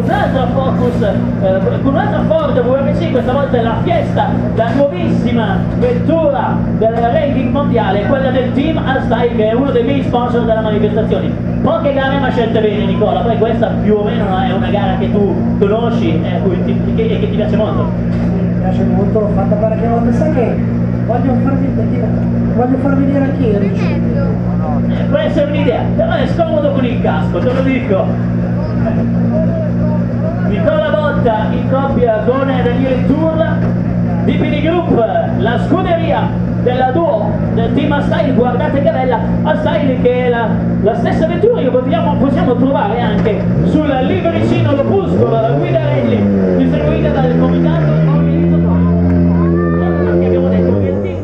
con un'altra Focus, con un'altra Ford VRC, questa volta è la Fiesta, la nuovissima vettura del ranking mondiale, quella del team Alstyle, che è uno dei miei sponsor della manifestazione. Poche gare ma scelte bene, Nicola, poi questa più o meno è una gara che tu conosci e che ti piace molto. Mi piace molto, l'ho fatta parecchie volte, sai che voglio farmi dire anch'io. Può essere un'idea, però è scomodo con il casco, te lo dico. Nicola Botta in coppia con Daniele Turla, DPD Group, la scuderia della duo del team Alstyle. Guardate che bella Alstyle, che è la stessa vettura che possiamo trovare anche sul livericino L'Opuscolo, la guida Rally, distribuita dal comitato organizzatore. Che abbiamo detto che il team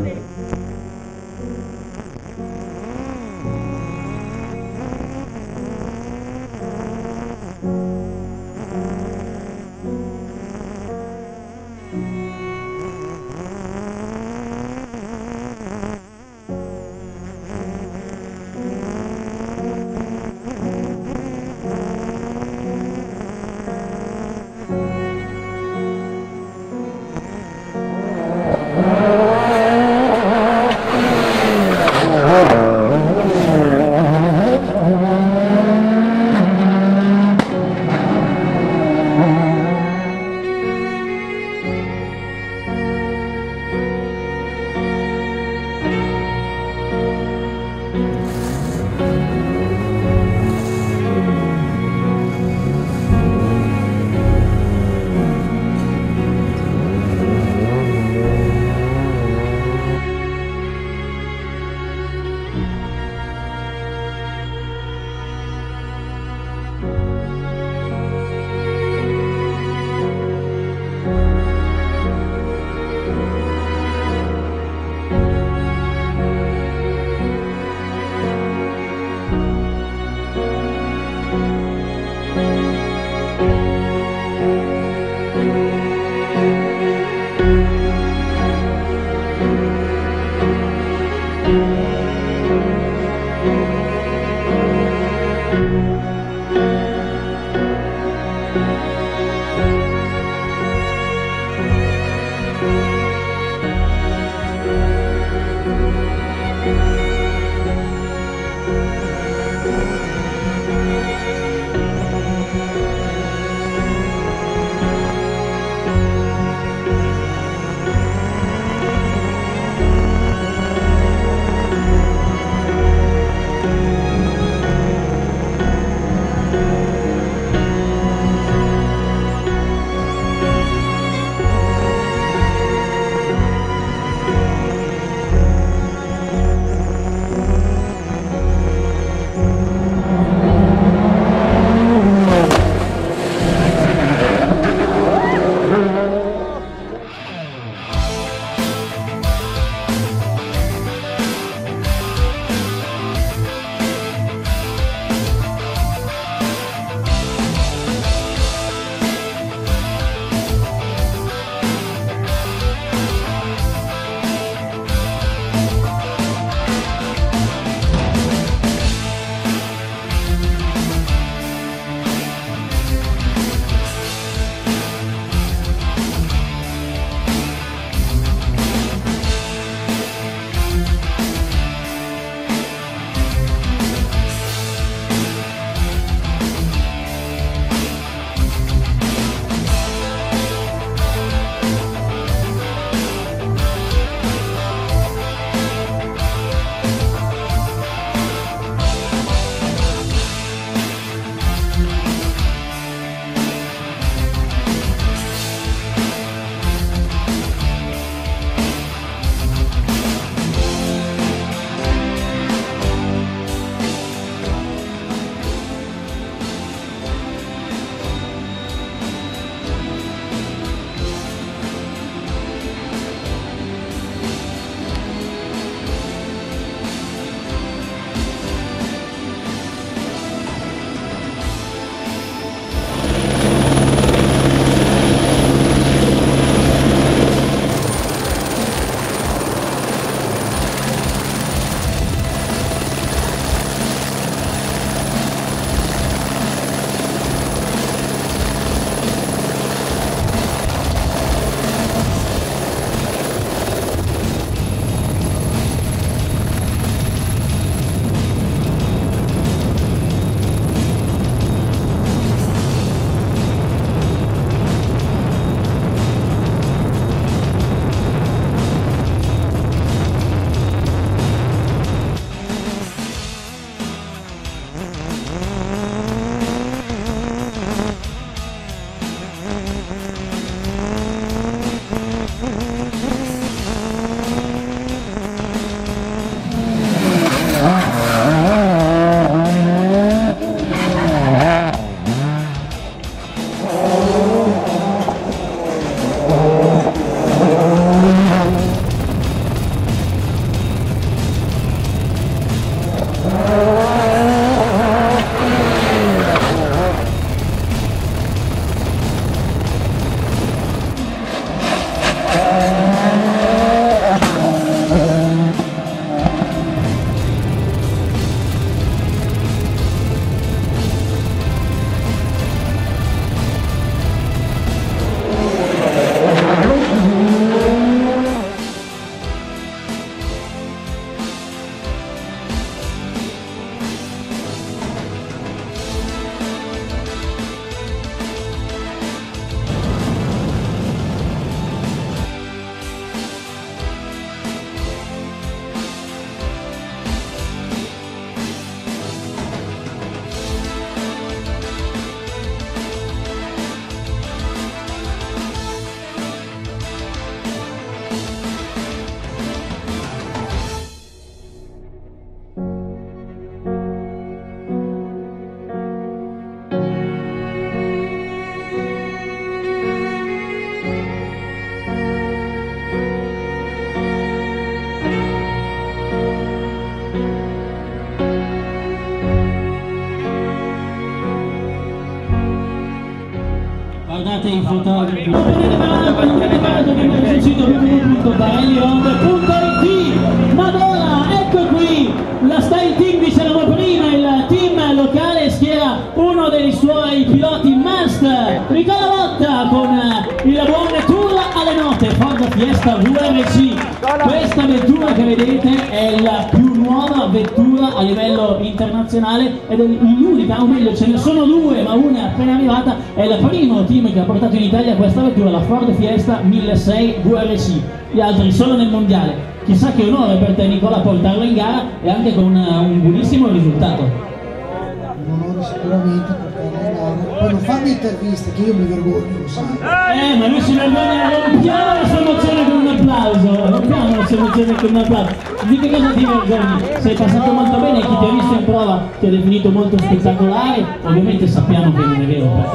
Guardate i fotografi. www.barellironde.it. Madonna, ecco qui la Style Team, dicevamo prima, il team locale schiera uno dei suoi piloti master, Nicola Botta, con il buon Turla alle note, Ford Fiesta VRC. Questa vettura che vedete è la più nuova vettura a livello internazionale ed è l'unica, o meglio ce ne sono due, ma una è appena arrivata. È il primo team che ha portato in Italia questa vettura, la Ford Fiesta 1600 VRC. Gli altri solo nel mondiale. Chissà che onore per te, Nicola, portarlo in gara e anche con un buonissimo risultato. Un onore sicuramente portarlo in gara. Poi non fanno interviste, che io mi vergogno, lo sai. Ma lui si vergogna, rompiamo la sua emozione con un applauso, rompiamo la sua emozione con un applauso. Di che cosa ti vergogni? Sei passato molto bene, chi ti ha visto in prova ti ha definito molto spettacolare, ovviamente sappiamo che non è vero,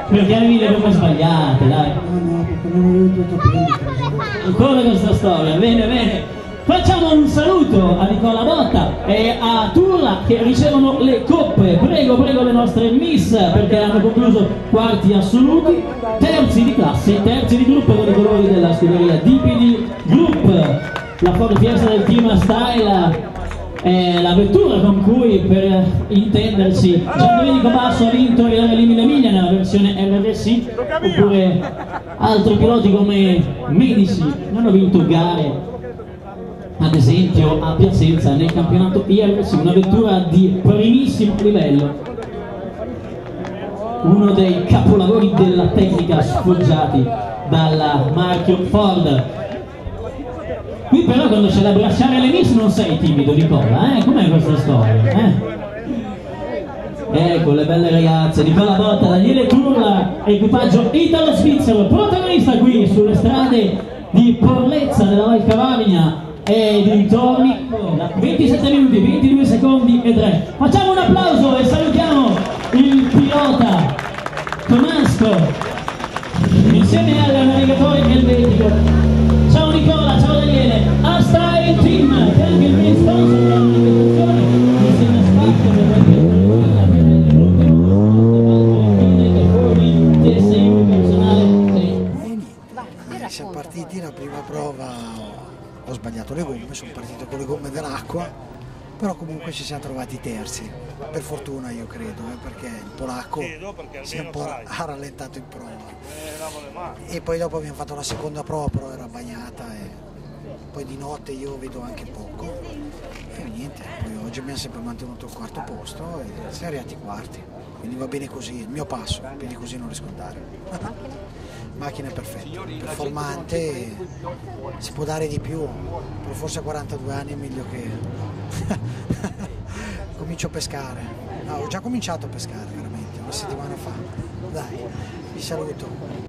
perché avevi le gomme sbagliate, dai. No, perché non avevo tutto per Ancora questa storia, bene, bene. Facciamo un saluto a Nicola Botta e a Turla che ricevono le coppe. Prego, prego le nostre miss, perché hanno concluso quarti assoluti, terzi di classe, terzi di gruppo con i colori della scuderia DPD Group. La Ford Fiesta del team Style è la vettura con cui, per intenderci, Giandomenico Basso ha vinto il Rally Emilia Emilia nella versione RRC, oppure altri piloti come Medici non hanno vinto gare, ad esempio a Piacenza nel campionato IRC, una vettura di primissimo livello, uno dei capolavori della tecnica sfoggiati dal marchio Ford. Qui però quando c'è da abbracciare le miss non sei timido, Nicola, com'è questa storia? Ecco le belle ragazze, Nicola Botta, Daniele Turla, equipaggio italo-svizzero, protagonista qui sulle strade di Porlezza della Val Cavagna e dintorni. 27 minuti, 22 secondi e 3. Facciamo un applauso e salutiamo il pilota Tomasco insieme al navigatore elvetico. Ciao Nicola, ciao Daniele, a Style Team, che è anche il main sponsor della manifestazione, insieme a Spacco, siamo partiti la prima prova, ho sbagliato le gomme, sono partito con le gomme dell'acqua, però comunque ci siamo trovati terzi, per fortuna io credo, perché il polacco si è un po' ha rallentato in prova. E poi dopo abbiamo fatto la seconda prova, però era bagnata e poi di notte io vedo anche poco e niente, poi oggi abbiamo sempre mantenuto il quarto posto e siamo arrivati quarti, quindi va bene così, il mio passo, quindi così non riesco a andare. Macchina perfetta, performante, si può dare di più, però forse a 42 anni è meglio che comincio a pescare. No, ho già cominciato a pescare veramente, una settimana fa. Dai, vi saluto.